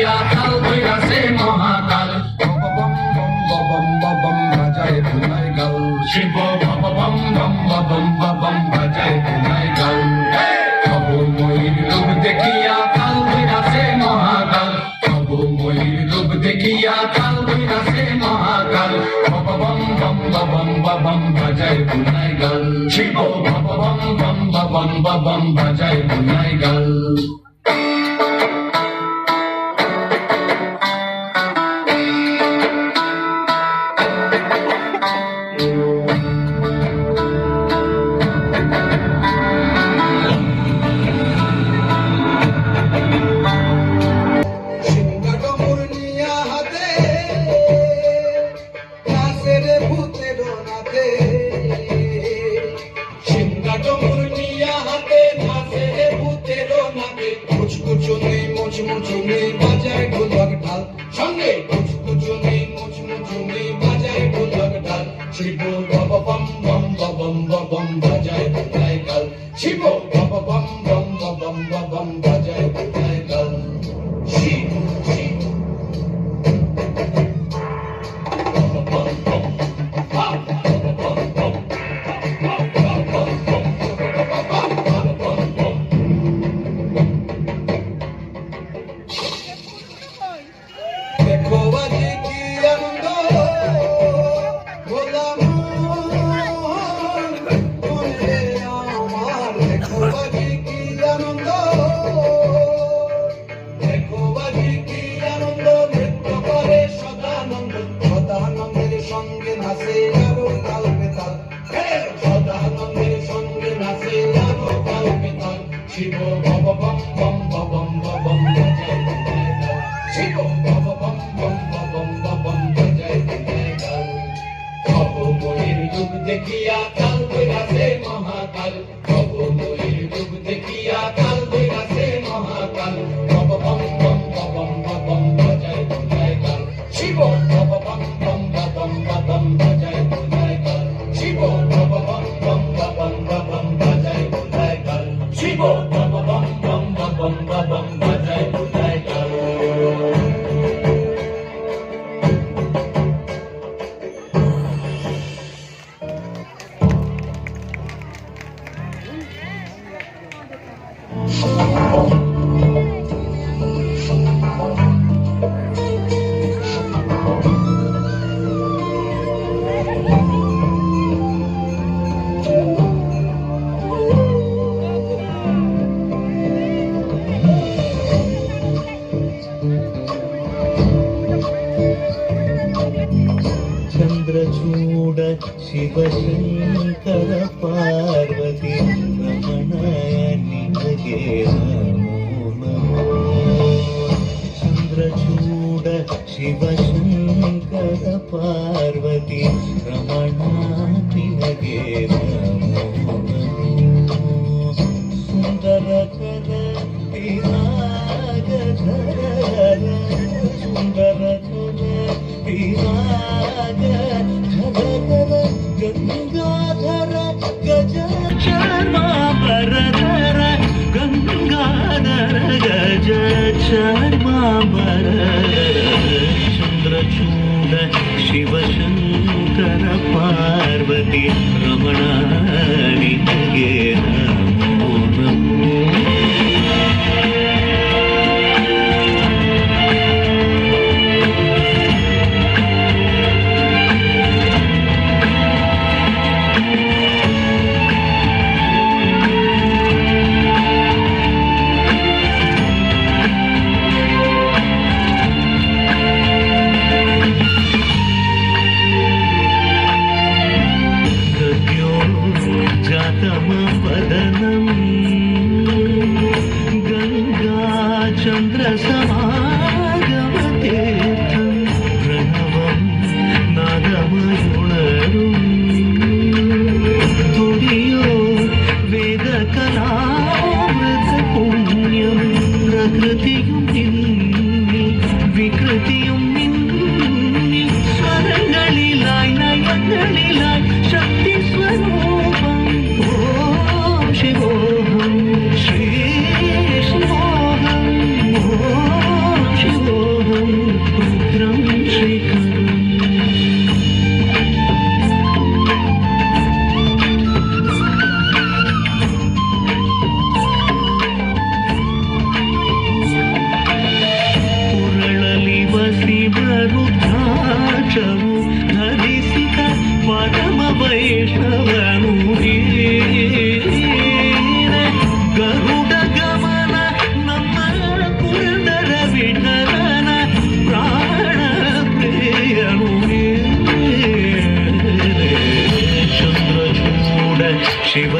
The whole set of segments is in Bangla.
দেখিয়া কাল হইয়াছে মহাকাল। বম বম বম বম বাজায় ধুনাই গাল, শিব বম বম বম বম বাজায় ধুনাই গাল। ময়ূর রূপ দেখিয়া কাল হইয়াছে মহাকাল, ময়ূর রূপ দেখিয়া কাল হইয়াছে মহাকাল। বম বম বম বম বাজায় ধুনাই গাল, শিব বম বম বম বাজায় ধুনাই গাল। মুচমুচুনি বাজায় ঢোলক ঢাল, সঙ্গে মুচমুচুনি মুচমুচুনি বাজায় ঢোলক ঢাল। শিব বম বম বম বম বাজায় ধুনাই গাল, শিব বম বম বম বাজায় ধুনাই গাল। শিব শিব দেখো আজি কি আনন্দ গোলাম মনে আমার, দেখো আজি কি আনন্দ, দেখো আজি কি আনন্দ। নৃত্য করে সদানন্দ, সদানন্দের সঙ্গে নাচে আরো তাল বেতাল, সদানন্দের সঙ্গে নাচে আরো তাল বেতাল। শিব বম বম বম বম বাজায় ধুনাই গাল, শিব বম বম বম বাজায় ধুনাই গাল। ময়ূর রূপ দেখিয়া কাল হইয়াছে মহাকাল, ময়ূর রূপ দেখিয়া কাল হইয়াছে মহাকাল। বম বম বাজায় ধুনাই গাল, শিব বম বম বাজায় ধুনাই গাল, শিব বম বম বাজায় ধুনাই গাল, শিব বম বম বাজায় ধুনাই গাল। చంద్రచూడ శివశంకర పార్వతి రమణ నినగే నమో నమో. చంద్రచూడ శివశంకర పార్వతి రమణ నినగే నమో నమో. సుందరకర విరాగధర, సుందరకర విరాగ గంగాధర గజ చర్మాంబరధర, గంగాధర గజ చర్మాంబరధర. చంద్రచూడ శివశంకర పార్వతి రమణ నినగే నమో నమో. వదనం గంగా చంద్ర సమాగమతీర్థం ప్రణవం నాదమయుణరుం తుడియో వేద కళామృత పుణ్యం ప్రకృతిയും നിന്നിൽ വികൃതിയും നിന്നിൽ സ്വരങ്ങളിലായി നയങ്ങളിലായി ശക്തി സ്വരൂപം. ഓം ശിവോ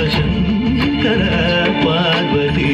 ಶಿವಶಂಕರ ಪಾರ್ವತಿ